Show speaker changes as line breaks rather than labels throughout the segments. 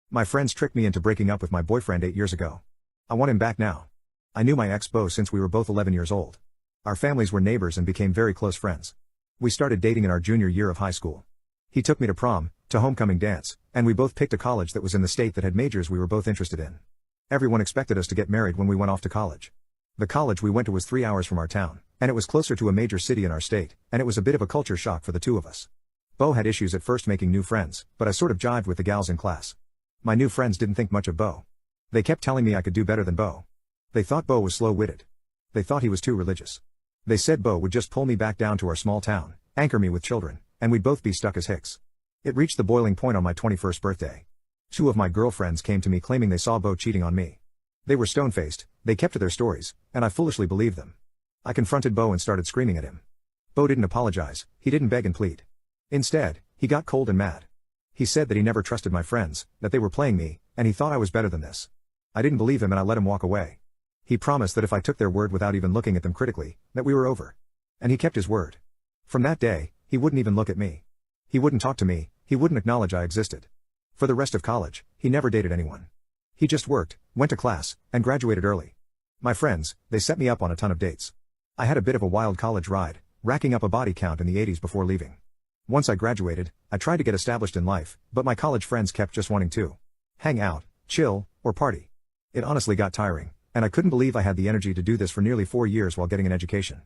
My friends tricked me into breaking up with my boyfriend 8 years ago. I want him back now. I knew my ex-beau since we were both 11 years old. Our families were neighbors and became very close friends. We started dating in our junior year of high school. He took me to prom, to homecoming dance, and we both picked a college that was in the state that had majors we were both interested in. Everyone expected us to get married when we went off to college. The college we went to was 3 hours from our town, and it was closer to a major city in our state, and it was a bit of a culture shock for the two of us. Beau had issues at first making new friends, but I sort of jived with the gals in class. My new friends didn't think much of Beau. They kept telling me I could do better than Beau. They thought Beau was slow-witted. They thought he was too religious. They said Beau would just pull me back down to our small town, anchor me with children, and we'd both be stuck as hicks. It reached the boiling point on my 21st birthday. 2 of my girlfriends came to me claiming they saw Beau cheating on me. They were stone-faced, they kept to their stories, and I foolishly believed them. I confronted Beau and started screaming at him. Beau didn't apologize, he didn't beg and plead. Instead, he got cold and mad. He said that he never trusted my friends, that they were playing me, and he thought I was better than this. I didn't believe him and I let him walk away. He promised that if I took their word without even looking at them critically, that we were over. And he kept his word. From that day, he wouldn't even look at me. He wouldn't talk to me, he wouldn't acknowledge I existed. For the rest of college, he never dated anyone. He just worked, went to class, and graduated early. My friends, they set me up on a ton of dates. I had a bit of a wild college ride, racking up a body count in the 80s before leaving. Once I graduated, I tried to get established in life, but my college friends kept just wanting to hang out, chill, or party. It honestly got tiring, and I couldn't believe I had the energy to do this for nearly 4 years while getting an education.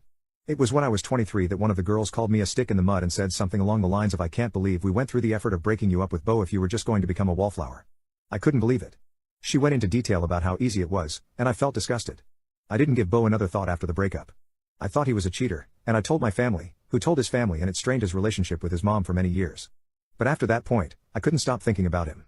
It was when I was 23 that one of the girls called me a stick in the mud and said something along the lines of "I can't believe we went through the effort of breaking you up with Beau if you were just going to become a wallflower." I couldn't believe it. She went into detail about how easy it was, and I felt disgusted. I didn't give Beau another thought after the breakup. I thought he was a cheater, and I told my family, who told his family, and it strained his relationship with his mom for many years. But after that point, I couldn't stop thinking about him.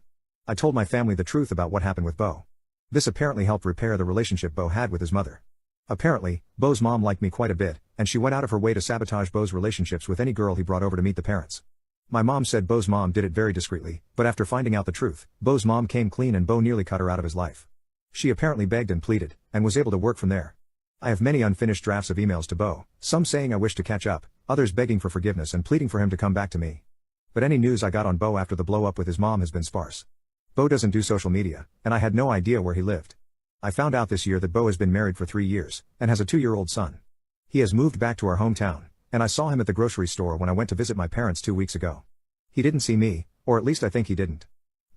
I told my family the truth about what happened with Beau. This apparently helped repair the relationship Beau had with his mother. Apparently, Beau's mom liked me quite a bit, and she went out of her way to sabotage Beau's relationships with any girl he brought over to meet the parents. My mom said Beau's mom did it very discreetly, but after finding out the truth, Beau's mom came clean and Beau nearly cut her out of his life. She apparently begged and pleaded, and was able to work from there. I have many unfinished drafts of emails to Beau, some saying I wish to catch up, others begging for forgiveness and pleading for him to come back to me. But any news I got on Beau after the blow-up with his mom has been sparse. Beau doesn't do social media, and I had no idea where he lived. I found out this year that Beau has been married for 3 years, and has a 2-year-old son. He has moved back to our hometown, and I saw him at the grocery store when I went to visit my parents 2 weeks ago. He didn't see me, or at least I think he didn't.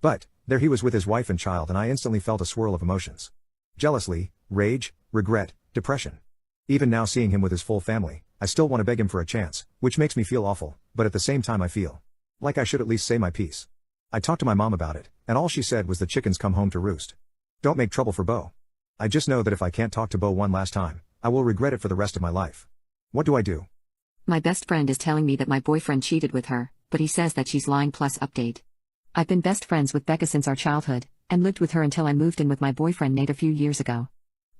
But, there he was with his wife and child, and I instantly felt a swirl of emotions. Jealousy, rage, regret, depression. Even now, seeing him with his full family, I still want to beg him for a chance, which makes me feel awful, but at the same time I feel like I should at least say my piece. I talked to my mom about it, and all she said was the chickens come home to roost. Don't make trouble for Beau. I just know that if I can't talk to Beau one last time, I will regret it for the rest of my life. What do I do?
My best friend is telling me that my boyfriend cheated with her, but he says that she's lying. Plus update. I've been best friends with Becca since our childhood, and lived with her until I moved in with my boyfriend Nate a few years ago.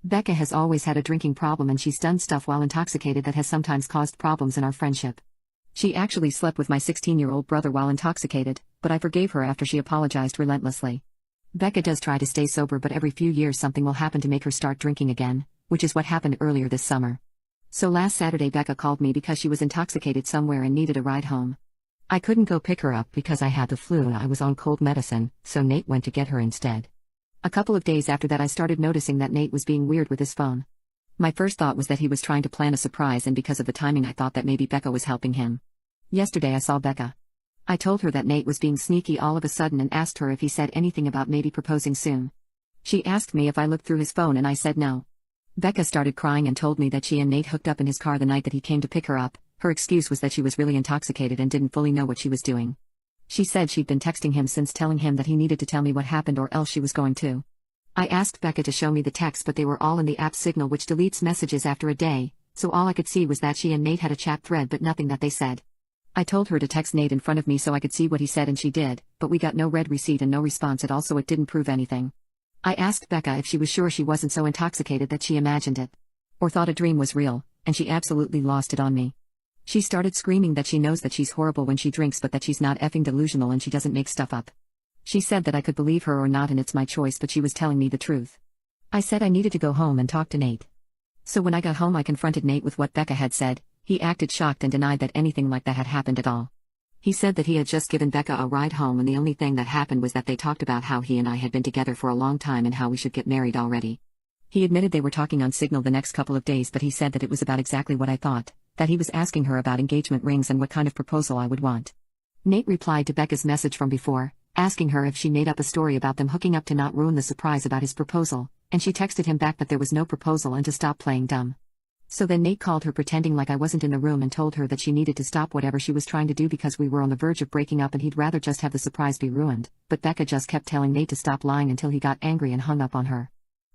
Becca has always had a drinking problem, and she's done stuff while intoxicated that has sometimes caused problems in our friendship. She actually slept with my 16-year-old brother while intoxicated, but I forgave her after she apologized relentlessly. Becca does try to stay sober, but every few years something will happen to make her start drinking again, which is what happened earlier this summer. So last Saturday Becca called me because she was intoxicated somewhere and needed a ride home. I couldn't go pick her up because I had the flu and I was on cold medicine, so Nate went to get her instead. A couple of days after that I started noticing that Nate was being weird with his phone. My first thought was that he was trying to plan a surprise, and because of the timing I thought that maybe Becca was helping him. Yesterday I saw Becca. I told her that Nate was being sneaky all of a sudden and asked her if he said anything about maybe proposing soon. She asked me if I looked through his phone and I said no. Becca started crying and told me that she and Nate hooked up in his car the night that he came to pick her up. Her excuse was that she was really intoxicated and didn't fully know what she was doing. She said she'd been texting him since, telling him that he needed to tell me what happened or else she was going to. I asked Becca to show me the texts, but they were all in the app Signal, which deletes messages after a day, so all I could see was that she and Nate had a chat thread but nothing that they said. I told her to text Nate in front of me so I could see what he said, and she did, but we got no read receipt and no response at all, so it didn't prove anything. I asked Becca if she was sure she wasn't so intoxicated that she imagined it, or thought a dream was real, and she absolutely lost it on me. She started screaming that she knows that she's horrible when she drinks, but that she's not effing delusional and she doesn't make stuff up. She said that I could believe her or not and it's my choice, but she was telling me the truth. I said I needed to go home and talk to Nate. So when I got home I confronted Nate with what Becca had said. He acted shocked and denied that anything like that had happened at all. He said that he had just given Becca a ride home and the only thing that happened was that they talked about how he and I had been together for a long time and how we should get married already. He admitted they were talking on Signal the next couple of days, but he said that it was about exactly what I thought, that he was asking her about engagement rings and what kind of proposal I would want. Nate replied to Becca's message from before, asking her if she made up a story about them hooking up to not ruin the surprise about his proposal, and she texted him back that there was no proposal and to stop playing dumb. So then Nate called her pretending like I wasn't in the room and told her that she needed to stop whatever she was trying to do because we were on the verge of breaking up and he'd rather just have the surprise be ruined, but Becca just kept telling Nate to stop lying until he got angry and hung up on her.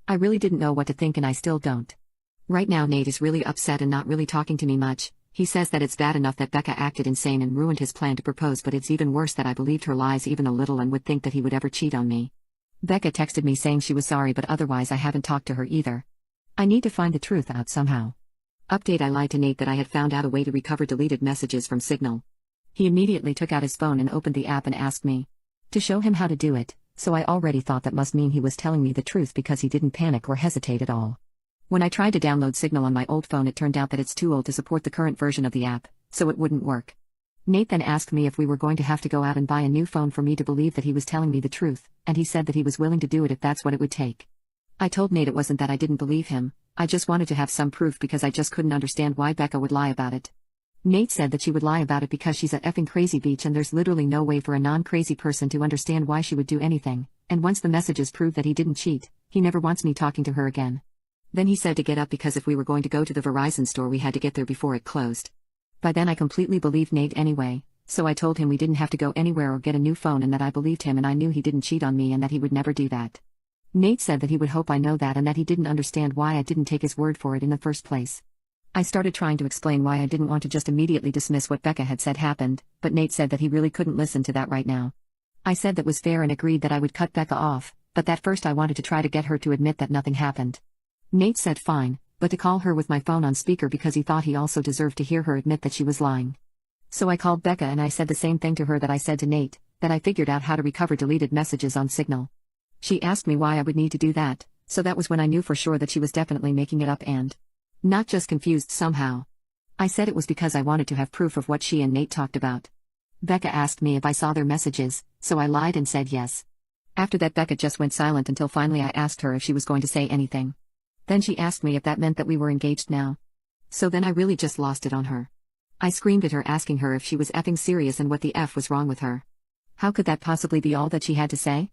I really didn't know what to think and I still don't. Right now Nate is really upset and not really talking to me much. He says that it's bad enough that Becca acted insane and ruined his plan to propose, but it's even worse that I believed her lies even a little and would think that he would ever cheat on me. Becca texted me saying she was sorry, but otherwise I haven't talked to her either. I need to find the truth out somehow. Update: I lied to Nate that I had found out a way to recover deleted messages from Signal. He immediately took out his phone and opened the app and asked me to show him how to do it, so I already thought that must mean he was telling me the truth because he didn't panic or hesitate at all. When I tried to download Signal on my old phone, it turned out that it's too old to support the current version of the app, so it wouldn't work. Nate then asked me if we were going to have to go out and buy a new phone for me to believe that he was telling me the truth, and he said that he was willing to do it if that's what it would take. I told Nate it wasn't that I didn't believe him, I just wanted to have some proof because I just couldn't understand why Becca would lie about it. Nate said that she would lie about it because she's a effing crazy bitch and there's literally no way for a non-crazy person to understand why she would do anything, and once the messages prove that he didn't cheat, he never wants me talking to her again. Then he said to get up because if we were going to go to the Verizon store we had to get there before it closed. By then I completely believed Nate anyway, so I told him we didn't have to go anywhere or get a new phone and that I believed him and I knew he didn't cheat on me and that he would never do that. Nate said that he would hope I know that and that he didn't understand why I didn't take his word for it in the first place. I started trying to explain why I didn't want to just immediately dismiss what Becca had said happened, but Nate said that he really couldn't listen to that right now. I said that was fair and agreed that I would cut Becca off, but that first I wanted to try to get her to admit that nothing happened. Nate said fine, but to call her with my phone on speaker because he thought he also deserved to hear her admit that she was lying. So I called Becca and I said the same thing to her that I said to Nate, that I figured out how to recover deleted messages on Signal. She asked me why I would need to do that, so that was when I knew for sure that she was definitely making it up and not just confused somehow. I said it was because I wanted to have proof of what she and Nate talked about. Becca asked me if I saw their messages, so I lied and said yes. After that Becca just went silent until finally I asked her if she was going to say anything. Then she asked me if that meant that we were engaged now. So then I really just lost it on her. I screamed at her asking her if she was effing serious and what the F was wrong with her. How could that possibly be all that she had to say?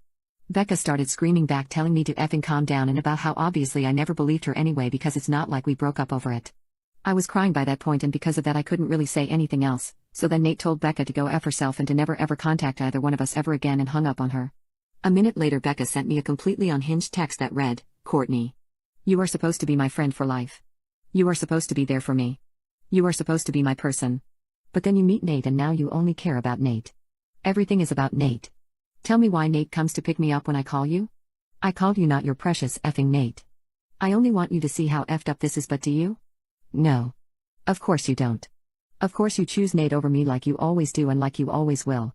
Becca started screaming back telling me to effing calm down and about how obviously I never believed her anyway because it's not like we broke up over it. I was crying by that point and because of that I couldn't really say anything else, so then Nate told Becca to go F herself and to never ever contact either one of us ever again and hung up on her. A minute later Becca sent me a completely unhinged text that read, "Courtney. You are supposed to be my friend for life. You are supposed to be there for me. You are supposed to be my person. But then you meet Nate and now you only care about Nate. Everything is about Nate. Tell me why Nate comes to pick me up when I call you? I called you, not your precious effing Nate. I only want you to see how effed up this is, but do you? No. Of course you don't. Of course you choose Nate over me like you always do and like you always will.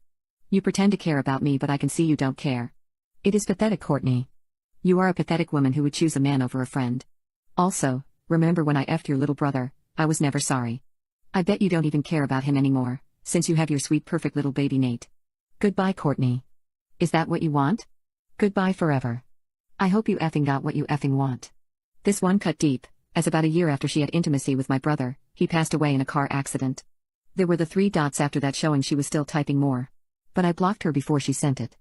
You pretend to care about me but I can see you don't care. It is pathetic, Courtney. You are a pathetic woman who would choose a man over a friend. Also, remember when I effed your little brother, I was never sorry. I bet you don't even care about him anymore, since you have your sweet perfect little baby Nate. Goodbye, Courtney. Is that what you want? Goodbye forever. I hope you effing got what you effing want." This one cut deep, as about a year after she had intimacy with my brother, he passed away in a car accident. There were the 3 dots after that showing she was still typing more. But I blocked her before she sent it.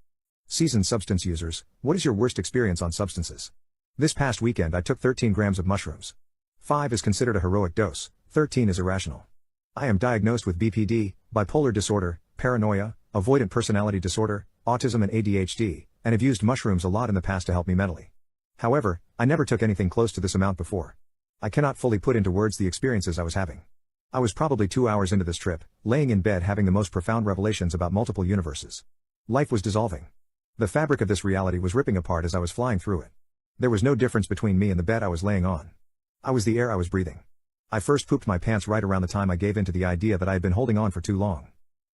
Seasoned substance users, what is your worst experience on substances? This past weekend I took 13 grams of mushrooms. 5 is considered a heroic dose, 13 is irrational. I am diagnosed with BPD, bipolar disorder, paranoia, avoidant personality disorder, autism and ADHD, and have used mushrooms a lot in the past to help me mentally. However, I never took anything close to this amount before. I cannot fully put into words the experiences I was having. I was probably 2 hours into this trip, laying in bed having the most profound revelations about multiple universes. Life was dissolving. The fabric of this reality was ripping apart as I was flying through it. There was no difference between me and the bed I was laying on. I was the air I was breathing. I first pooped my pants right around the time I gave in to the idea that I had been holding on for too long.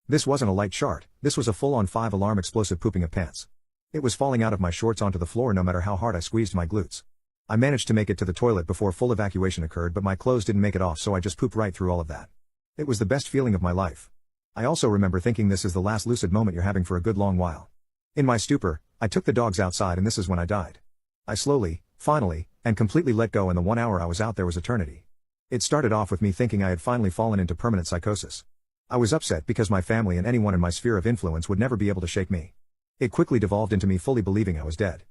This wasn't a light shart, this was a full-on 5-alarm explosive pooping of pants. It was falling out of my shorts onto the floor no matter how hard I squeezed my glutes. I managed to make it to the toilet before full evacuation occurred, but my clothes didn't make it off, so I just pooped right through all of that. It was the best feeling of my life. I also remember thinking this is the last lucid moment you're having for a good long while. In my stupor, I took the dogs outside and this is when I died. I slowly, finally, and completely let go, and the 1 hour I was out there was eternity. It started off with me thinking I had finally fallen into permanent psychosis. I was upset because my family and anyone in my sphere of influence would never be able to shake me. It quickly devolved into me fully believing I was dead.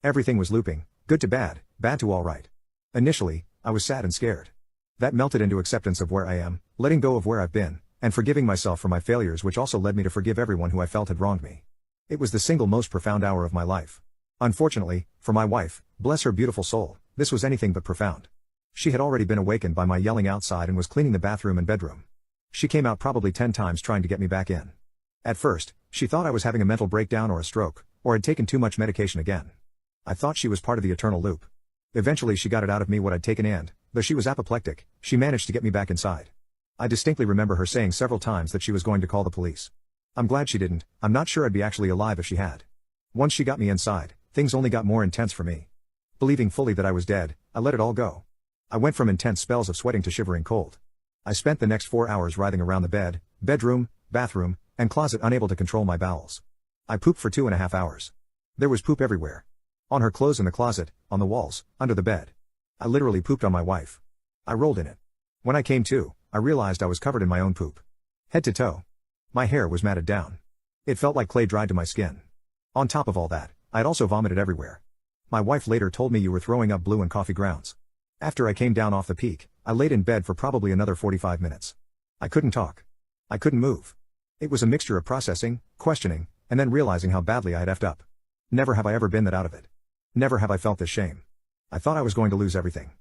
Everything was looping, good to bad, bad to all right. Initially, I was sad and scared. That melted into acceptance of where I am, letting go of where I've been, and forgiving myself for my failures, which also led me to forgive everyone who I felt had wronged me. It was the single most profound hour of my life. Unfortunately, for my wife, bless her beautiful soul, this was anything but profound. She had already been awakened by my yelling outside and was cleaning the bathroom and bedroom. She came out probably 10 times trying to get me back in. At first, she thought I was having a mental breakdown or a stroke, or had taken too much medication again. I thought she was part of the eternal loop. Eventually she got it out of me what I'd taken, and, though she was apoplectic, she managed to get me back inside. I distinctly remember her saying several times that she was going to call the police. I'm glad she didn't. I'm not sure I'd be actually alive if she had. Once she got me inside, things only got more intense for me. Believing fully that I was dead, I let it all go. I went from intense spells of sweating to shivering cold. I spent the next 4 hours writhing around the bed, bedroom, bathroom, and closet, unable to control my bowels. I pooped for 2.5 hours. There was poop everywhere. On her clothes, in the closet, on the walls, under the bed. I literally pooped on my wife. I rolled in it. When I came to, I realized I was covered in my own poop. Head to toe. My hair was matted down. It felt like clay dried to my skin. On top of all that, I had also vomited everywhere. My wife later told me you were throwing up blue and coffee grounds. After I came down off the peak, I laid in bed for probably another 45 minutes. I couldn't talk. I couldn't move. It was a mixture of processing, questioning, and then realizing how badly I had effed up. Never have I ever been that out of it. Never have I felt this shame. I thought I was going to lose everything.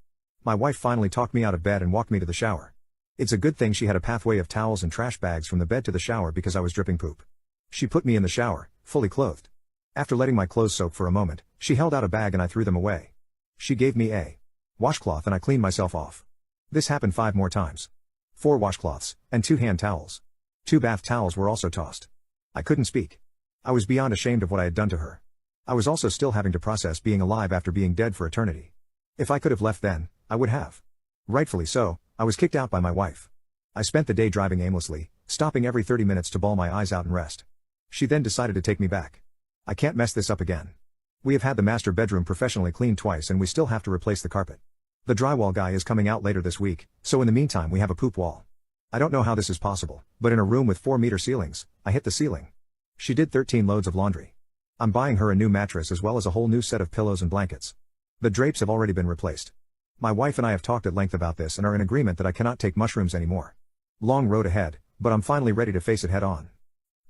My wife finally talked me out of bed and walked me to the shower. It's a good thing she had a pathway of towels and trash bags from the bed to the shower because I was dripping poop. She put me in the shower, fully clothed. After letting my clothes soak for a moment, she held out a bag and I threw them away. She gave me a washcloth and I cleaned myself off. This happened 5 more times. 4 washcloths, and 2 hand towels. 2 bath towels were also tossed. I couldn't speak. I was beyond ashamed of what I had done to her. I was also still having to process being alive after being dead for eternity. If I could have left then, I would have. Rightfully so, I was kicked out by my wife. I spent the day driving aimlessly, stopping every 30 minutes to bawl my eyes out and rest. She then decided to take me back. I can't mess this up again. We have had the master bedroom professionally cleaned twice and we still have to replace the carpet. The drywall guy is coming out later this week, so in the meantime we have a poop wall. I don't know how this is possible, but in a room with 4-meter ceilings, I hit the ceiling. She did 13 loads of laundry. I'm buying her a new mattress as well as a whole new set of pillows and blankets. The drapes have already been replaced. My wife and I have talked at length about this and are in agreement that I cannot take mushrooms anymore. Long road ahead, but I'm finally ready to face it head on.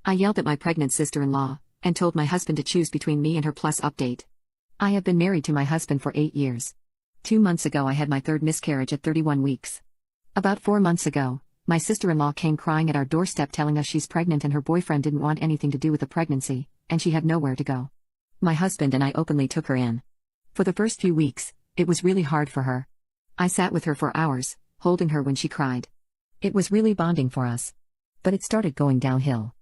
I yelled at my pregnant sister-in-law, and told my husband to choose between me and her plus update. I have been married to my husband for 8 years. 2 months ago I had my 3rd miscarriage at 31 weeks. About 4 months ago, my sister-in-law came crying at our doorstep telling us she's pregnant and her boyfriend didn't want anything to do with the pregnancy, and she had nowhere to go. My husband and I openly took her in. For the first few weeks, it was really hard for her. I sat with her for hours, holding her when she cried. It was really bonding for us. But it started going downhill.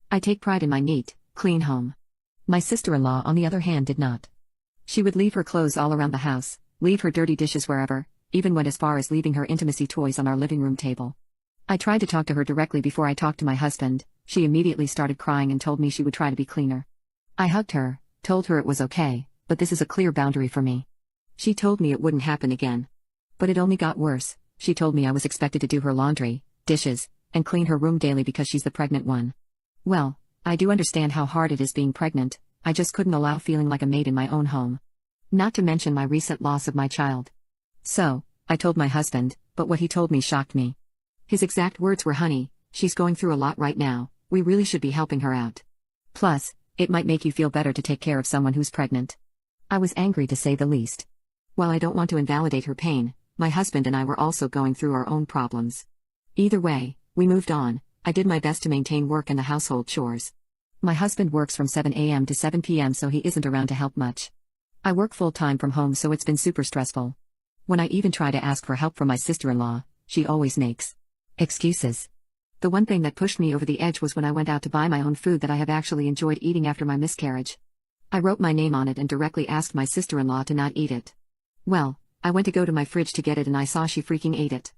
I take pride in my neat, clean home. My sister-in-law on the other hand did not. She would leave her clothes all around the house, leave her dirty dishes wherever, even went as far as leaving her intimacy toys on our living room table. I tried to talk to her directly before I talked to my husband. She immediately started crying and told me she would try to be cleaner. I hugged her, told her it was okay, but this is a clear boundary for me. She told me it wouldn't happen again. But it only got worse. She told me I was expected to do her laundry, dishes, and clean her room daily because she's the pregnant one. Well, I do understand how hard it is being pregnant. I just couldn't allow feeling like a maid in my own home. Not to mention my recent loss of my child. So, I told my husband, but what he told me shocked me. His exact words were, "Honey, she's going through a lot right now, we really should be helping her out. Plus, it might make you feel better to take care of someone who's pregnant." I was angry to say the least. While I don't want to invalidate her pain, my husband and I were also going through our own problems. Either way, we moved on. I did my best to maintain work and the household chores. My husband works from 7 a.m. to 7 p.m. so he isn't around to help much. I work full-time from home so it's been super stressful. When I even try to ask for help from my sister-in-law, she always makes excuses. The one thing that pushed me over the edge was when I went out to buy my own food that I have actually enjoyed eating after my miscarriage. I wrote my name on it and directly asked my sister-in-law to not eat it. Well, I went to go to my fridge to get it and I saw she freaking ate it.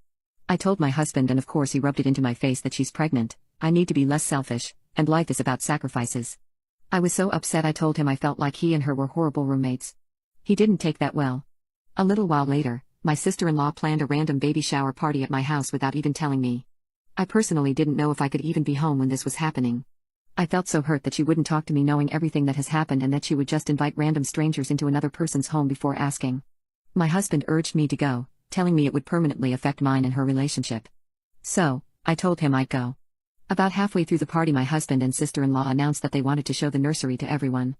I told my husband and of course he rubbed it into my face that she's pregnant, I need to be less selfish, and life is about sacrifices. I was so upset I told him I felt like he and her were horrible roommates. He didn't take that well. A little while later, my sister-in-law planned a random baby shower party at my house without even telling me. I personally didn't know if I could even be home when this was happening. I felt so hurt that she wouldn't talk to me knowing everything that has happened and that she would just invite random strangers into another person's home before asking. My husband urged me to go, telling me it would permanently affect mine and her relationship. So, I told him I'd go. About halfway through the party, my husband and sister-in-law announced that they wanted to show the nursery to everyone.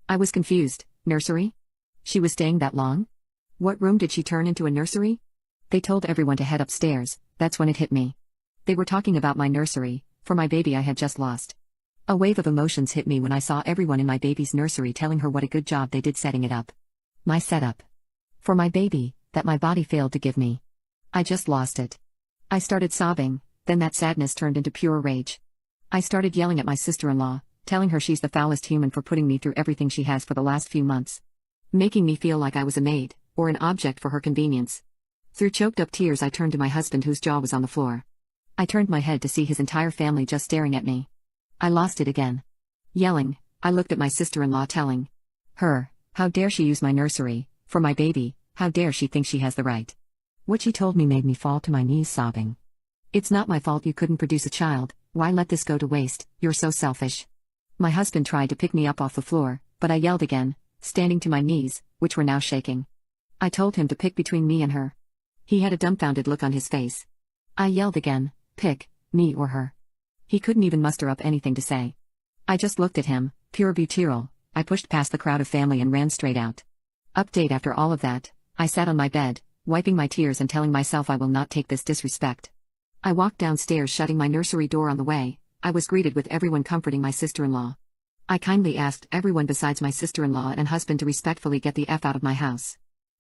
I was confused. Nursery? She was staying that long? What room did she turn into a nursery? They told everyone to head upstairs. That's when it hit me. They were talking about my nursery, for my baby I had just lost. A wave of emotions hit me when I saw everyone in my baby's nursery telling her what a good job they did setting it up. My setup. For my baby, that my body failed to give me. I just lost it. I started sobbing, then that sadness turned into pure rage. I started yelling at my sister-in-law, telling her she's the foulest human for putting me through everything she has for the last few months. Making me feel like I was a maid, or an object for her convenience. Through choked-up tears I turned to my husband whose jaw was on the floor. I turned my head to see his entire family just staring at me. I lost it again. Yelling, I looked at my sister-in-law telling her, how dare she use my nursery, for my baby, how dare she think she has the right. What she told me made me fall to my knees sobbing. It's not my fault you couldn't produce a child, why let this go to waste, you're so selfish. My husband tried to pick me up off the floor, but I yelled again, standing to my knees, which were now shaking. I told him to pick between me and her. He had a dumbfounded look on his face. I yelled again, pick, me or her. He couldn't even muster up anything to say. I just looked at him, pure butyrol. I pushed past the crowd of family and ran straight out. Update: after all of that, I sat on my bed, wiping my tears and telling myself I will not take this disrespect. I walked downstairs, shutting my nursery door on the way. I was greeted with everyone comforting my sister-in-law. I kindly asked everyone besides my sister-in-law and husband to respectfully get the F out of my house.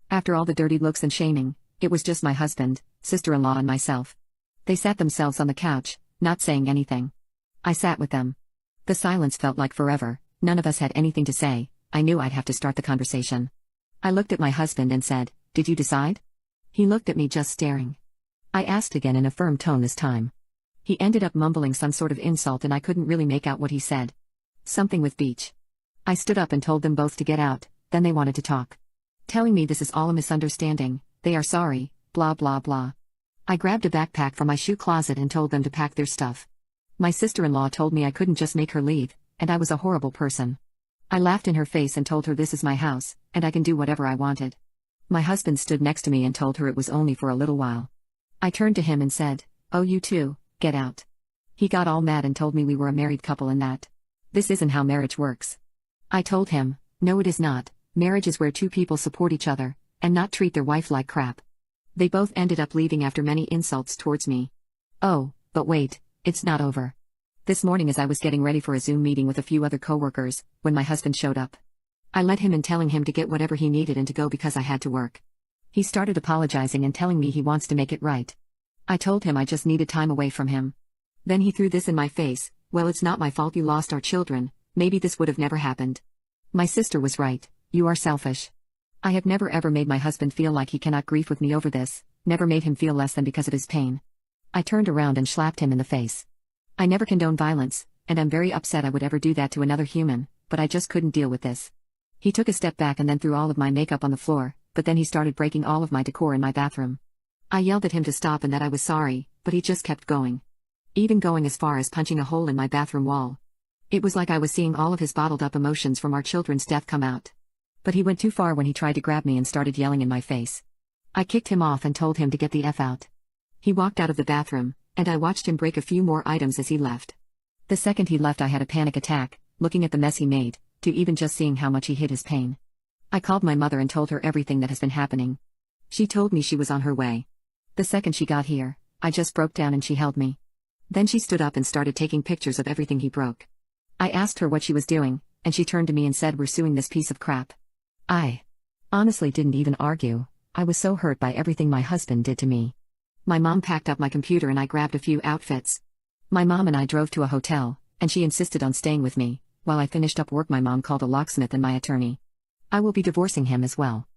After all the dirty looks and shaming, it was just my husband, sister-in-law and myself. They sat themselves on the couch, not saying anything. I sat with them. The silence felt like forever, none of us had anything to say. I knew I'd have to start the conversation. I looked at my husband and said, "Did you decide?" He looked at me just staring. I asked again in a firm tone this time. He ended up mumbling some sort of insult and I couldn't really make out what he said. Something with beach. I stood up and told them both to get out, then they wanted to talk. Telling me this is all a misunderstanding, they are sorry, blah blah blah. I grabbed a backpack from my shoe closet and told them to pack their stuff. My sister-in-law told me I couldn't just make her leave, and I was a horrible person. I laughed in her face and told her this is my house, and I can do whatever I wanted. My husband stood next to me and told her it was only for a little while. I turned to him and said, "Oh, you too, get out." He got all mad and told me we were a married couple and that this isn't how marriage works. I told him, no it is not, marriage is where two people support each other, and not treat their wife like crap. They both ended up leaving after many insults towards me. Oh, but wait, it's not over. This morning as I was getting ready for a Zoom meeting with a few other coworkers, when my husband showed up. I let him in telling him to get whatever he needed and to go because I had to work. He started apologizing and telling me he wants to make it right. I told him I just needed time away from him. Then he threw this in my face, "Well, it's not my fault you lost our children, maybe this would have never happened." My sister was right, you are selfish. I have never ever made my husband feel like he cannot grieve with me over this, never made him feel less than because of his pain. I turned around and slapped him in the face. I never condone violence, and I'm very upset I would ever do that to another human, but I just couldn't deal with this. He took a step back and then threw all of my makeup on the floor, but then he started breaking all of my decor in my bathroom. I yelled at him to stop and that I was sorry, but he just kept going. Even going as far as punching a hole in my bathroom wall. It was like I was seeing all of his bottled up emotions from our children's death come out. But he went too far when he tried to grab me and started yelling in my face. I kicked him off and told him to get the F out. He walked out of the bathroom, and I watched him break a few more items as he left. The second he left I had a panic attack, looking at the mess he made, to even just seeing how much he hid his pain. I called my mother and told her everything that has been happening. She told me she was on her way. The second she got here, I just broke down and she held me. Then she stood up and started taking pictures of everything he broke. I asked her what she was doing, and she turned to me and said, "We're suing this piece of crap." I honestly didn't even argue. I was so hurt by everything my husband did to me. My mom packed up my computer and I grabbed a few outfits. My mom and I drove to a hotel, and she insisted on staying with me. While I finished up work, my mom called a locksmith and my attorney. I will be divorcing him as well.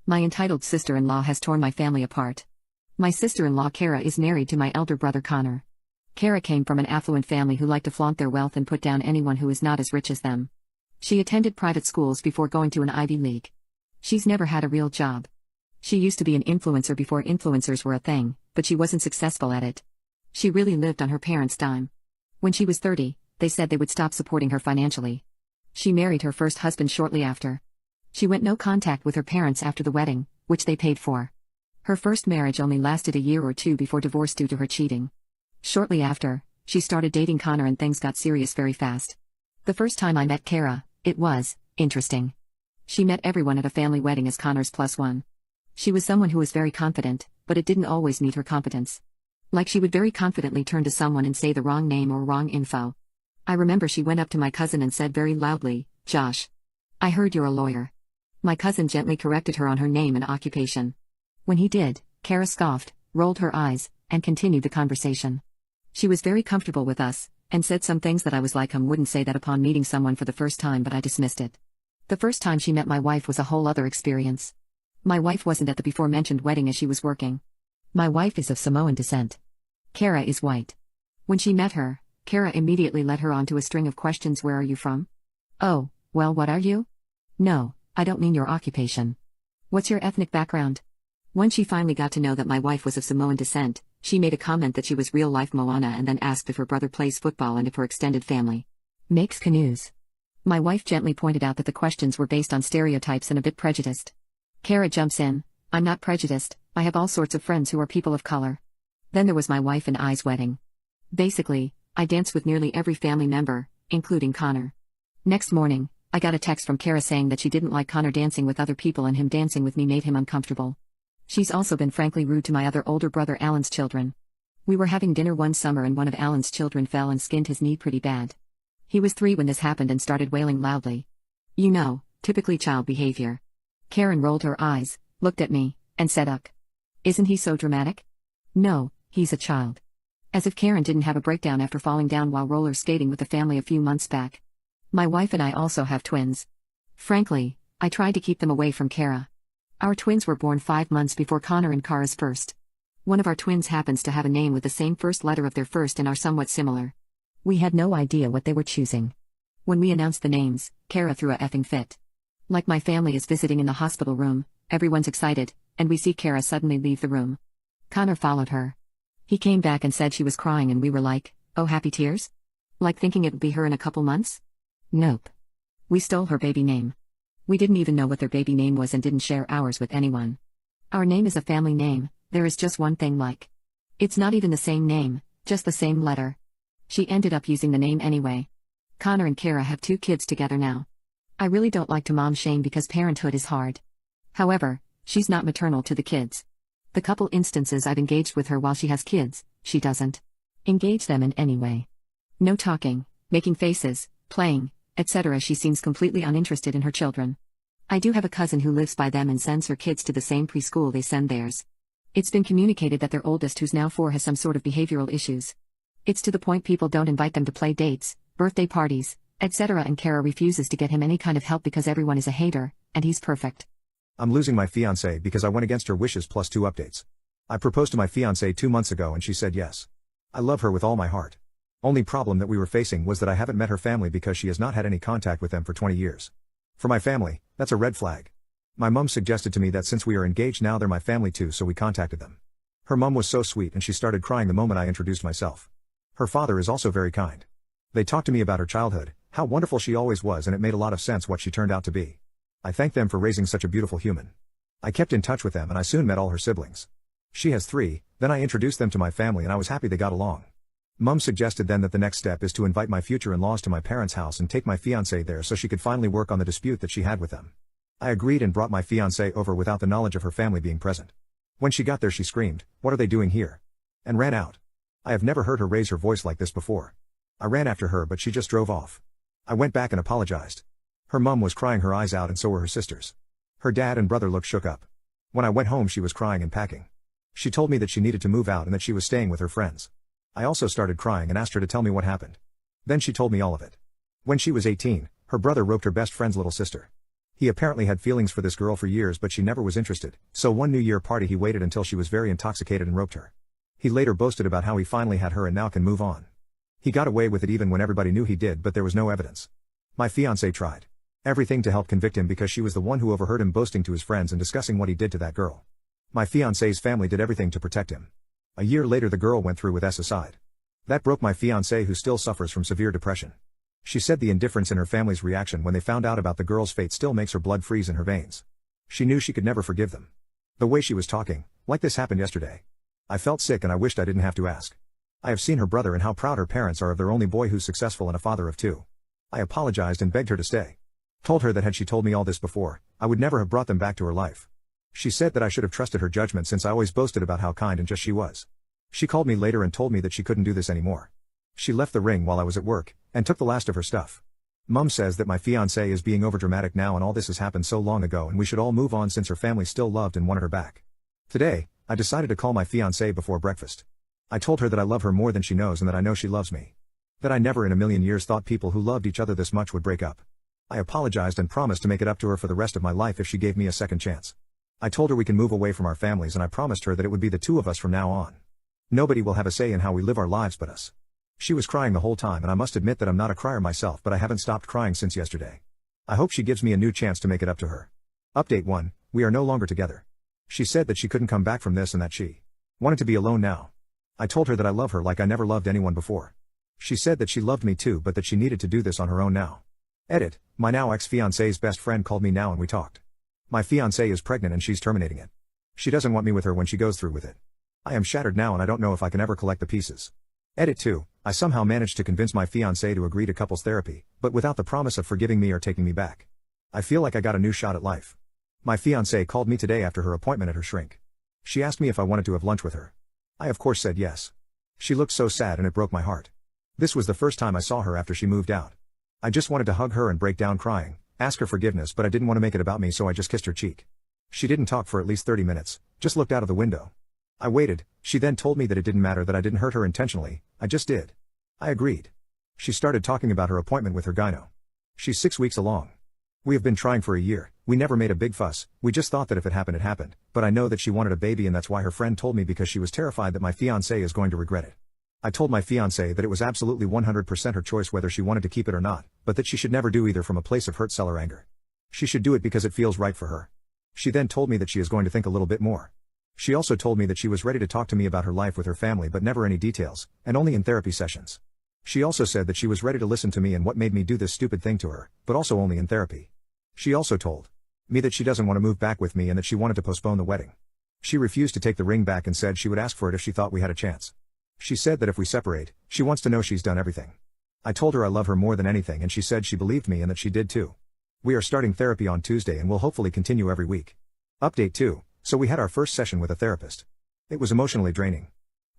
My entitled sister-in-law has torn my family apart. My sister-in-law Kara is married to my elder brother Connor. Kara came from an affluent family who liked to flaunt their wealth and put down anyone who is not as rich as them. She attended private schools before going to an Ivy League. She's never had a real job. She used to be an influencer before influencers were a thing, but she wasn't successful at it. She really lived on her parents' dime. When she was 30, they said they would stop supporting her financially. She married her first husband shortly after. She went no contact with her parents after the wedding, which they paid for. Her first marriage only lasted a year or two before divorce due to her cheating. Shortly after, she started dating Connor and things got serious very fast. The first time I met Kara, it was interesting. She met everyone at a family wedding as Connor's +1. She was someone who was very confident, but it didn't always meet her competence. Like she would very confidently turn to someone and say the wrong name or wrong info. I remember she went up to my cousin and said very loudly, "Josh, I heard you're a lawyer." My cousin gently corrected her on her name and occupation. When he did, Kara scoffed, rolled her eyes, and continued the conversation. She was very comfortable with us, and said some things that I was like wouldn't say that upon meeting someone for the first time, but I dismissed it. The first time she met my wife was a whole other experience. My wife wasn't at the before-mentioned wedding as she was working. My wife is of Samoan descent. Kara is white. When she met her, Kara immediately led her on to a string of questions. Where are you from? Oh, well, what are you? No, I don't mean your occupation. What's your ethnic background? When she finally got to know that my wife was of Samoan descent, she made a comment that she was real-life Moana and then asked if her brother plays football and if her extended family makes canoes. My wife gently pointed out that the questions were based on stereotypes and a bit prejudiced. Kara jumps in, "I'm not prejudiced, I have all sorts of friends who are people of color." Then there was my wife and I's wedding. Basically, I danced with nearly every family member, including Connor. Next morning, I got a text from Kara saying that she didn't like Connor dancing with other people and him dancing with me made him uncomfortable. She's also been frankly rude to my other older brother Alan's children. We were having dinner one summer and one of Alan's children fell and skinned his knee pretty bad. He was 3 when this happened and started wailing loudly. You know, typically child behavior. Karen rolled her eyes, looked at me, and said "Uck. Isn't he so dramatic?" "No, he's a child." As if Karen didn't have a breakdown after falling down while roller skating with the family a few months back. My wife and I also have twins. Frankly, I tried to keep them away from Kara. Our twins were born 5 months before Connor and Kara's first. One of our twins happens to have a name with the same first letter of their first and are somewhat similar. We had no idea what they were choosing. When we announced the names, Kara threw a effing fit. Like my family is visiting in the hospital room, everyone's excited, and we see Kara suddenly leave the room. Connor followed her. He came back and said she was crying and we were like, "Oh, happy tears?" Like thinking it would be her in a couple months? Nope. We stole her baby name. We didn't even know what their baby name was and didn't share ours with anyone. Our name is a family name, there is just one thing like. It's not even the same name, just the same letter. She ended up using the name anyway. Connor and Kara have 2 kids together now. I really don't like to mom shame because parenthood is hard. However, she's not maternal to the kids. The couple instances I've engaged with her while she has kids, she doesn't engage them in any way. No talking, making faces, playing, etc. She seems completely uninterested in her children. I do have a cousin who lives by them and sends her kids to the same preschool they send theirs. It's been communicated that their oldest, who's now 4, has some sort of behavioral issues. It's to the point people don't invite them to play dates, birthday parties, etc. and Kara refuses to get him any kind of help because everyone is a hater, and he's perfect.
I'm losing my fiancée because I went against her wishes plus 2 updates. I proposed to my fiancée 2 months ago and she said yes. I love her with all my heart. Only problem that we were facing was that I haven't met her family because she has not had any contact with them for 20 years. For my family, that's a red flag. My mum suggested to me that since we are engaged now they're my family too, so we contacted them. Her mum was so sweet and she started crying the moment I introduced myself. Her father is also very kind. They talked to me about her childhood, how wonderful she always was, and it made a lot of sense what she turned out to be. I thank them for raising such a beautiful human. I kept in touch with them and I soon met all her siblings. She has 3, then I introduced them to my family and I was happy they got along. Mum suggested then that the next step is to invite my future in-laws to my parents' house and take my fiancée there so she could finally work on the dispute that she had with them. I agreed and brought my fiancée over without the knowledge of her family being present. When she got there she screamed, "What are they doing here?" and ran out. I have never heard her raise her voice like this before. I ran after her but she just drove off. I went back and apologized. Her mum was crying her eyes out and so were her sisters. Her dad and brother looked shook up. When I went home she was crying and packing. She told me that she needed to move out and that she was staying with her friends. I also started crying and asked her to tell me what happened. Then she told me all of it. When she was 18, her brother roped her best friend's little sister. He apparently had feelings for this girl for years but she never was interested, so one New Year party he waited until she was very intoxicated and roped her. He later boasted about how he finally had her and now can move on. He got away with it even when everybody knew he did, but there was no evidence. My fiancé tried everything to help convict him because she was the one who overheard him boasting to his friends and discussing what he did to that girl. My fiancé's family did everything to protect him. A year later the girl went through with suicide. That broke my fiancé, who still suffers from severe depression. She said the indifference in her family's reaction when they found out about the girl's fate still makes her blood freeze in her veins. She knew she could never forgive them. The way she was talking, like this happened yesterday. I felt sick and I wished I didn't have to ask. I have seen her brother and how proud her parents are of their only boy who's successful and a father of two. I apologized and begged her to stay. Told her that had she told me all this before, I would never have brought them back to her life. She said that I should have trusted her judgment since I always boasted about how kind and just she was. She called me later and told me that she couldn't do this anymore. She left the ring while I was at work, and took the last of her stuff. Mum says that my fiancé is being overdramatic now and all this has happened so long ago and we should all move on since her family still loved and wanted her back. Today, I decided to call my fiancé before breakfast. I told her that I love her more than she knows and that I know she loves me. That I never in a million years thought people who loved each other this much would break up. I apologized and promised to make it up to her for the rest of my life if she gave me a second chance. I told her we can move away from our families and I promised her that it would be the two of us from now on. Nobody will have a say in how we live our lives but us. She was crying the whole time and I must admit that I'm not a crier myself, but I haven't stopped crying since yesterday. I hope she gives me a new chance to make it up to her. Update 1, we are no longer together. She said that she couldn't come back from this and that she wanted to be alone now. I told her that I love her like I never loved anyone before. She said that she loved me too but that she needed to do this on her own now. Edit, my now ex-fiancé's best friend called me now and we talked. My fiancé is pregnant and she's terminating it. She doesn't want me with her when she goes through with it. I am shattered now and I don't know if I can ever collect the pieces. Edit 2, I somehow managed to convince my fiancé to agree to couples therapy, but without the promise of forgiving me or taking me back. I feel like I got a new shot at life. My fiancé called me today after her appointment at her shrink. She asked me if I wanted to have lunch with her. I of course said yes. She looked so sad and it broke my heart. This was the first time I saw her after she moved out. I just wanted to hug her and break down crying, ask her forgiveness, but I didn't want to make it about me, so I just kissed her cheek. She didn't talk for at least 30 minutes, just looked out of the window. I waited. She then told me that it didn't matter, that I didn't hurt her intentionally, I just did. I agreed. She started talking about her appointment with her gyno. She's 6 weeks along. We have been trying for a year, we never made a big fuss, we just thought that if it happened it happened, but I know that she wanted a baby and that's why her friend told me, because she was terrified that my fiancé is going to regret it. I told my fiancé that it was absolutely 100% her choice whether she wanted to keep it or not, but that she should never do either from a place of hurt, or anger. She should do it because it feels right for her. She then told me that she is going to think a little bit more. She also told me that she was ready to talk to me about her life with her family but never any details, and only in therapy sessions. She also said that she was ready to listen to me and what made me do this stupid thing to her, but also only in therapy. She also told me that she doesn't want to move back with me and that she wanted to postpone the wedding. She refused to take the ring back and said she would ask for it if she thought we had a chance. She said that if we separate, she wants to know she's done everything. I told her I love her more than anything and she said she believed me and that she did too. We are starting therapy on Tuesday and will hopefully continue every week. Update 2, so we had our first session with a therapist. It was emotionally draining.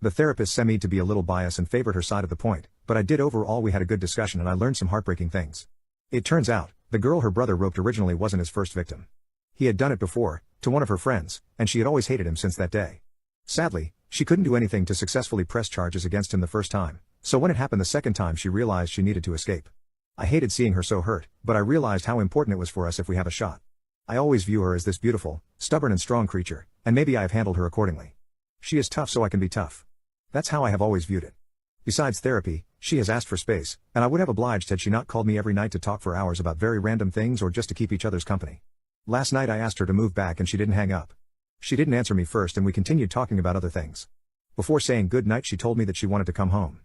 The therapist seemed to be a little biased and favored her side of the point, but I did overall. We had a good discussion and I learned some heartbreaking things. It turns out, the girl her brother roped originally wasn't his first victim. He had done it before, to one of her friends, and she had always hated him since that day. Sadly, she couldn't do anything to successfully press charges against him the first time, so when it happened the second time she realized she needed to escape. I hated seeing her so hurt, but I realized how important it was for us if we have a shot. I always view her as this beautiful, stubborn and strong creature, and maybe I have handled her accordingly. She is tough so I can be tough. That's how I have always viewed it. Besides therapy, she has asked for space, and I would have obliged had she not called me every night to talk for hours about very random things or just to keep each other's company. Last night I asked her to move back and she didn't hang up. She didn't answer me first and we continued talking about other things. Before saying good night she told me that she wanted to come home.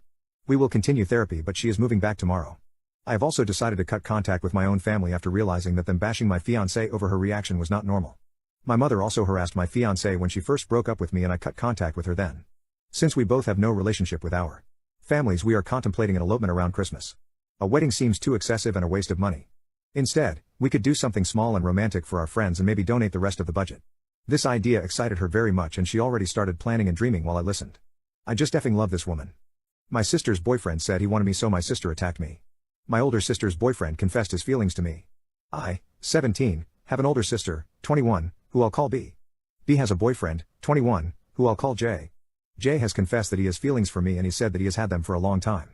We will continue therapy but she is moving back tomorrow. I have also decided to cut contact with my own family after realizing that them bashing my fiancé over her reaction was not normal. My mother also harassed my fiancé when she first broke up with me and I cut contact with her then. Since we both have no relationship with our families, we are contemplating an elopement around Christmas. A wedding seems too excessive and a waste of money. Instead, we could do something small and romantic for our friends and maybe donate the rest of the budget. This idea excited her very much and she already started planning and dreaming while I listened. I just effing love this woman. My sister's boyfriend said he wanted me, so my sister attacked me. My older sister's boyfriend confessed his feelings to me. I, 17, have an older sister, 21, who I'll call B. B has a boyfriend, 21, who I'll call J. J has confessed that he has feelings for me and he said that he has had them for a long time.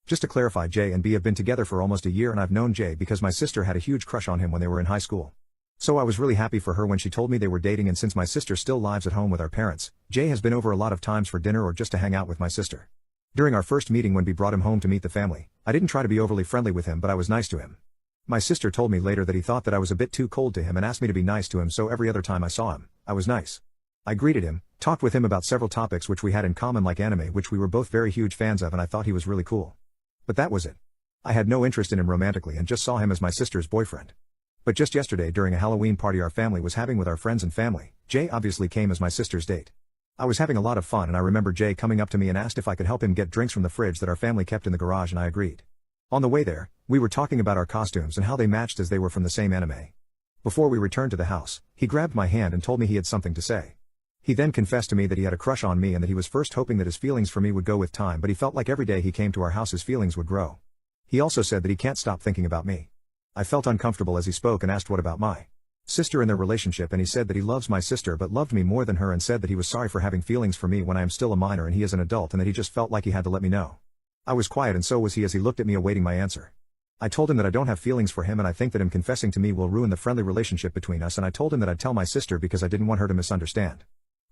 Just to clarify, J and B have been together for almost a year and I've known J because my sister had a huge crush on him when they were in high school. So I was really happy for her when she told me they were dating, and since my sister still lives at home with our parents, Jay has been over a lot of times for dinner or just to hang out with my sister. During our first meeting when we brought him home to meet the family, I didn't try to be overly friendly with him, but I was nice to him. My sister told me later that he thought that I was a bit too cold to him and asked me to be nice to him, so every other time I saw him, I was nice. I greeted him, talked with him about several topics which we had in common like anime, which we were both very huge fans of, and I thought he was really cool. But that was it. I had no interest in him romantically and just saw him as my sister's boyfriend. But just yesterday during a Halloween party our family was having with our friends and family, Jay obviously came as my sister's date. I was having a lot of fun and I remember Jay coming up to me and asked if I could help him get drinks from the fridge that our family kept in the garage, and I agreed. On the way there, we were talking about our costumes and how they matched as they were from the same anime. Before we returned to the house, he grabbed my hand and told me he had something to say. He then confessed to me that he had a crush on me and that he was first hoping that his feelings for me would go with time, but he felt like every day he came to our house his feelings would grow. He also said that he can't stop thinking about me. I felt uncomfortable as he spoke and asked what about my sister and their relationship, and he said that he loves my sister but loved me more than her, and said that he was sorry for having feelings for me when I am still a minor and he is an adult, and that he just felt like he had to let me know. I was quiet and so was he as he looked at me awaiting my answer. I told him that I don't have feelings for him and I think that him confessing to me will ruin the friendly relationship between us, and I told him that I'd tell my sister because I didn't want her to misunderstand.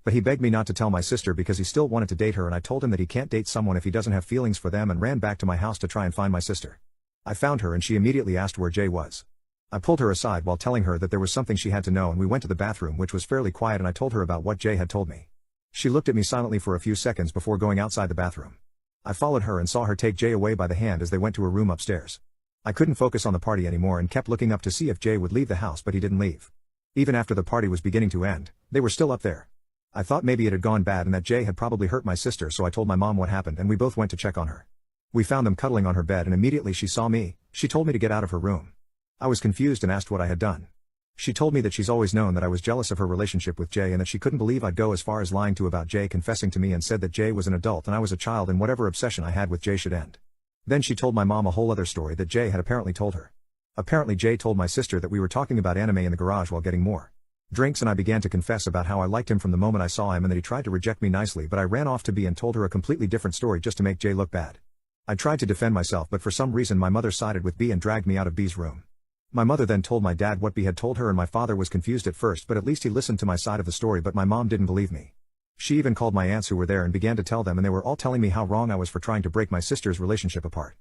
But he begged me not to tell my sister because he still wanted to date her, and I told him that he can't date someone if he doesn't have feelings for them, and ran back to my house to try and find my sister. I found her and she immediately asked where Jay was. I pulled her aside while telling her that there was something she had to know, and we went to the bathroom, which was fairly quiet, and I told her about what Jay had told me. She looked at me silently for a few seconds before going outside the bathroom. I followed her and saw her take Jay away by the hand as they went to a room upstairs. I couldn't focus on the party anymore and kept looking up to see if Jay would leave the house, but he didn't leave. Even after the party was beginning to end, they were still up there. I thought maybe it had gone bad and that Jay had probably hurt my sister, so I told my mom what happened and we both went to check on her. We found them cuddling on her bed and immediately she saw me. She told me to get out of her room. I was confused and asked what I had done. She told me that she's always known that I was jealous of her relationship with Jay and that she couldn't believe I'd go as far as lying to about Jay confessing to me, and said that Jay was an adult and I was a child and whatever obsession I had with Jay should end. Then she told my mom a whole other story that Jay had apparently told her. Apparently Jay told my sister that we were talking about anime in the garage while getting more drinks, and I began to confess about how I liked him from the moment I saw him and that he tried to reject me nicely, but I ran off to B and told her a completely different story just to make Jay look bad. I tried to defend myself, but for some reason my mother sided with B and dragged me out of B's room. My mother then told my dad what B had told her and my father was confused at first, but at least he listened to my side of the story, but my mom didn't believe me. She even called my aunts who were there and began to tell them, and they were all telling me how wrong I was for trying to break my sister's relationship apart.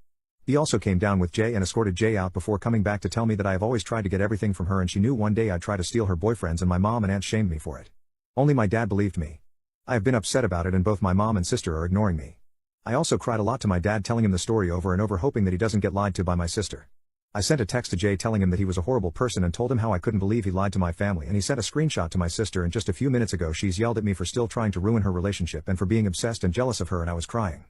B also came down with Jay and escorted Jay out before coming back to tell me that I have always tried to get everything from her and she knew one day I'd try to steal her boyfriends, and my mom and aunt shamed me for it. Only my dad believed me. I have been upset about it and both my mom and sister are ignoring me. I also cried a lot to my dad telling him the story over and over, hoping that he doesn't get lied to by my sister. I sent a text to Jay telling him that he was a horrible person and told him how I couldn't believe he lied to my family, and he sent a screenshot to my sister, and just a few minutes ago she's yelled at me for still trying to ruin her relationship and for being obsessed and jealous of her, and I was crying.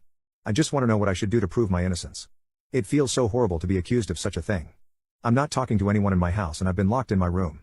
I just want to know what I should do to prove my innocence. It feels so horrible to be accused of such a thing. I'm not talking to anyone in my house and I've been locked in my room.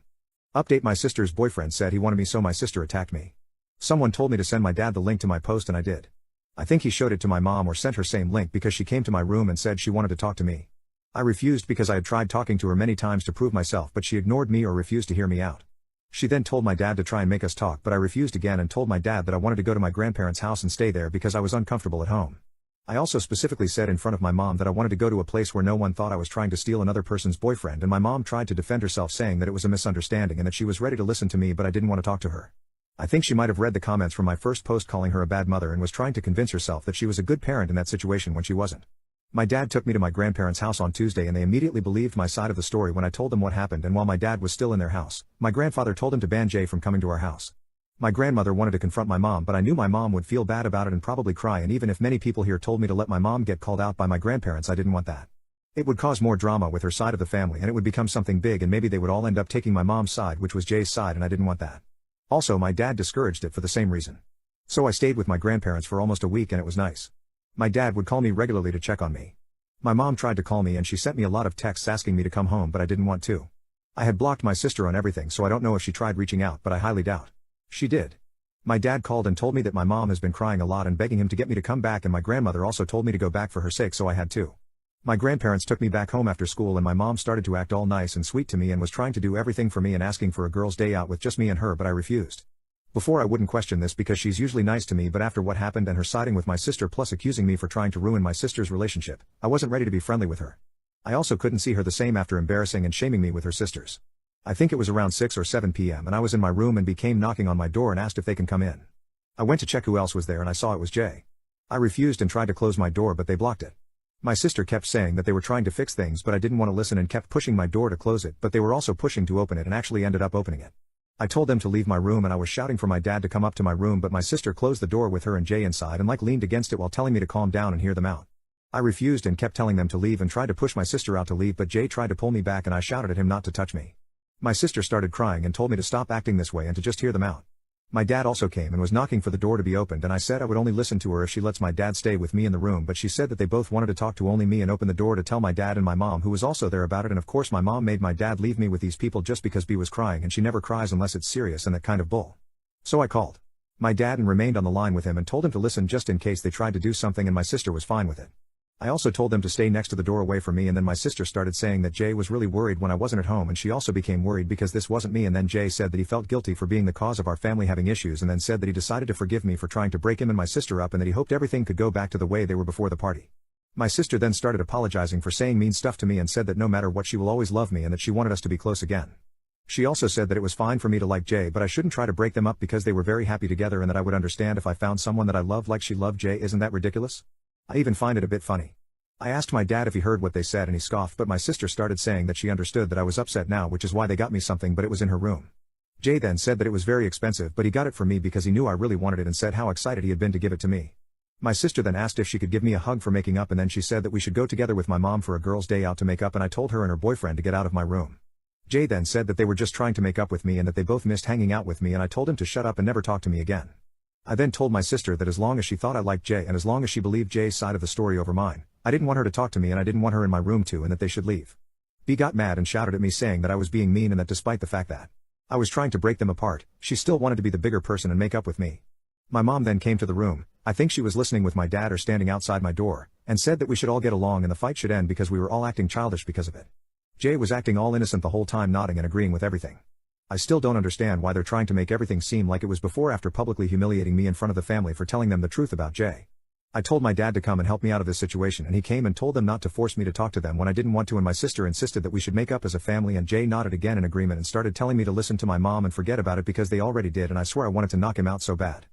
Update: my sister's boyfriend said he wanted me, so my sister attacked me. Someone told me to send my dad the link to my post and I did. I think he showed it to my mom or sent her same link because she came to my room and said she wanted to talk to me. I refused because I had tried talking to her many times to prove myself, but she ignored me or refused to hear me out. She then told my dad to try and make us talk, but I refused again and told my dad that I wanted to go to my grandparents' house and stay there because I was uncomfortable at home. I also specifically said in front of my mom that I wanted to go to a place where no one thought I was trying to steal another person's boyfriend, and my mom tried to defend herself saying that it was a misunderstanding and that she was ready to listen to me, but I didn't want to talk to her. I think she might have read the comments from my first post calling her a bad mother and was trying to convince herself that she was a good parent in that situation when she wasn't. My dad took me to my grandparents' house on Tuesday and they immediately believed my side of the story when I told them what happened, and while my dad was still in their house, my grandfather told him to ban Jay from coming to our house. My grandmother wanted to confront my mom, but I knew my mom would feel bad about it and probably cry, and even if many people here told me to let my mom get called out by my grandparents, I didn't want that. It would cause more drama with her side of the family and it would become something big, and maybe they would all end up taking my mom's side, which was Jay's side, and I didn't want that. Also, my dad discouraged it for the same reason. So I stayed with my grandparents for almost a week and it was nice. My dad would call me regularly to check on me. My mom tried to call me and she sent me a lot of texts asking me to come home, but I didn't want to. I had blocked my sister on everything, so I don't know if she tried reaching out, but I highly doubt she did. My dad called and told me that my mom has been crying a lot and begging him to get me to come back, and my grandmother also told me to go back for her sake, so I had to. My grandparents took me back home after school and my mom started to act all nice and sweet to me and was trying to do everything for me and asking for a girls' day out with just me and her, but I refused. Before I wouldn't question this because she's usually nice to me, but after what happened and her siding with my sister plus accusing me for trying to ruin my sister's relationship, I wasn't ready to be friendly with her. I also couldn't see her the same after embarrassing and shaming me with her sisters. I think it was around 6 or 7 p.m. and I was in my room and became knocking on my door and asked if they can come in. I went to check who else was there and I saw it was Jay. I refused and tried to close my door but they blocked it. My sister kept saying that they were trying to fix things but I didn't want to listen and kept pushing my door to close it, but they were also pushing to open it and actually ended up opening it. I told them to leave my room and I was shouting for my dad to come up to my room, but my sister closed the door with her and Jay inside and leaned against it while telling me to calm down and hear them out. I refused and kept telling them to leave and tried to push my sister out to leave, but Jay tried to pull me back and I shouted at him not to touch me. My sister started crying and told me to stop acting this way and to just hear them out. My dad also came and was knocking for the door to be opened and I said I would only listen to her if she lets my dad stay with me in the room, but she said that they both wanted to talk to only me and open the door to tell my dad and my mom, who was also there, about it, and of course my mom made my dad leave me with these people just because B was crying and she never cries unless it's serious and that kind of bull. So I called my dad and remained on the line with him and told him to listen just in case they tried to do something, and my sister was fine with it. I also told them to stay next to the door away from me, and then my sister started saying that Jay was really worried when I wasn't at home and she also became worried because this wasn't me, and then Jay said that he felt guilty for being the cause of our family having issues, and then said that he decided to forgive me for trying to break him and my sister up and that he hoped everything could go back to the way they were before the party. My sister then started apologizing for saying mean stuff to me and said that no matter what she will always love me and that she wanted us to be close again. She also said that it was fine for me to like Jay but I shouldn't try to break them up because they were very happy together and that I would understand if I found someone that I loved like she loved Jay. Isn't that ridiculous? I even find it a bit funny. I asked my dad if he heard what they said and he scoffed, but my sister started saying that she understood that I was upset now, which is why they got me something, but it was in her room. Jay then said that it was very expensive but he got it for me because he knew I really wanted it and said how excited he had been to give it to me. My sister then asked if she could give me a hug for making up, and then she said that we should go together with my mom for a girls' day out to make up, and I told her and her boyfriend to get out of my room. Jay then said that they were just trying to make up with me and that they both missed hanging out with me, and I told him to shut up and never talk to me again. I then told my sister that as long as she thought I liked Jay and as long as she believed Jay's side of the story over mine, I didn't want her to talk to me and I didn't want her in my room too, and that they should leave. B got mad and shouted at me saying that I was being mean and that despite the fact that I was trying to break them apart, she still wanted to be the bigger person and make up with me. My mom then came to the room, I think she was listening with my dad or standing outside my door, and said that we should all get along and the fight should end because we were all acting childish because of it. Jay was acting all innocent the whole time, nodding and agreeing with everything. I still don't understand why they're trying to make everything seem like it was before after publicly humiliating me in front of the family for telling them the truth about Jay. I told my dad to come and help me out of this situation and he came and told them not to force me to talk to them when I didn't want to, and my sister insisted that we should make up as a family, and Jay nodded again in agreement and started telling me to listen to my mom and forget about it because they already did, and I swear I wanted to knock him out so bad.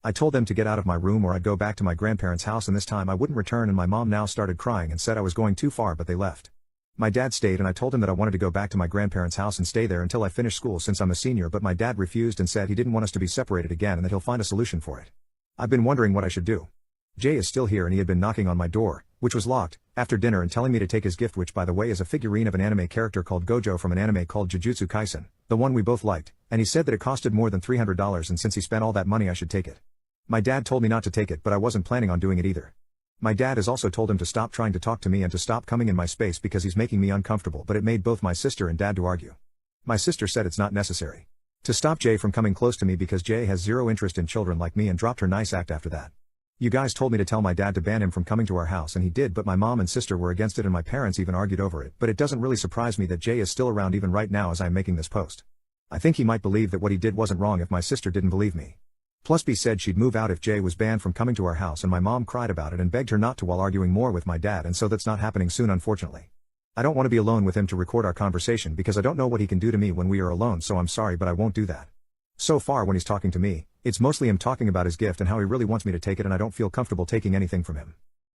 I told them to get out of my room or I'd go back to my grandparents' house, and this time I wouldn't return, and my mom now started crying and said I was going too far, but they left. My dad stayed and I told him that I wanted to go back to my grandparents' house and stay there until I finished school since I'm a senior, but my dad refused and said he didn't want us to be separated again and that he'll find a solution for it. I've been wondering what I should do. Jay is still here and he had been knocking on my door, which was locked, after dinner and telling me to take his gift, which by the way is a figurine of an anime character called Gojo from an anime called Jujutsu Kaisen, the one we both liked, and he said that it costed more than $300 and since he spent all that money I should take it. My dad told me not to take it, but I wasn't planning on doing it either. My dad has also told him to stop trying to talk to me and to stop coming in my space because he's making me uncomfortable, but it made both my sister and dad to argue. My sister said it's not necessary to stop Jay from coming close to me because Jay has zero interest in children like me and dropped her nice act after that. You guys told me to tell my dad to ban him from coming to our house and he did, but my mom and sister were against it and my parents even argued over it, but it doesn't really surprise me that Jay is still around even right now as I'm making this post. I think he might believe that what he did wasn't wrong if my sister didn't believe me. Plus B said she'd move out if Jay was banned from coming to our house, and my mom cried about it and begged her not to while arguing more with my dad, and so that's not happening soon, unfortunately. I don't want to be alone with him to record our conversation because I don't know what he can do to me when we are alone, so I'm sorry but I won't do that. So far when he's talking to me, it's mostly him talking about his gift and how he really wants me to take it, and I don't feel comfortable taking anything from him.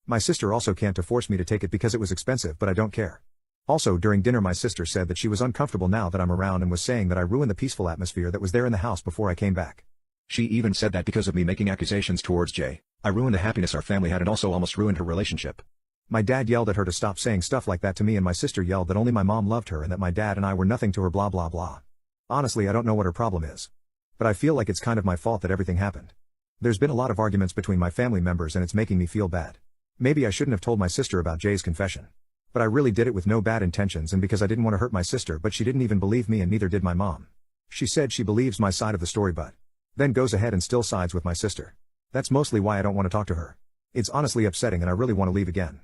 My sister also can't force me to take it because it was expensive, but I don't care. Also during dinner my sister said that she was uncomfortable now that I'm around and was saying that I ruined the peaceful atmosphere that was there in the house before I came back. She even said that because of me making accusations towards Jay, I ruined the happiness our family had and also almost ruined her relationship. My dad yelled at her to stop saying stuff like that to me, and my sister yelled that only my mom loved her and that my dad and I were nothing to her, blah blah blah. Honestly, I don't know what her problem is. But I feel like it's kind of my fault that everything happened. There's been a lot of arguments between my family members and it's making me feel bad. Maybe I shouldn't have told my sister about Jay's confession. But I really did it with no bad intentions and because I didn't want to hurt my sister, but she didn't even believe me and neither did my mom. She said she believes my side of the story but then goes ahead and still sides with my sister. That's mostly why I don't want to talk to her. It's honestly upsetting and I really want to leave again.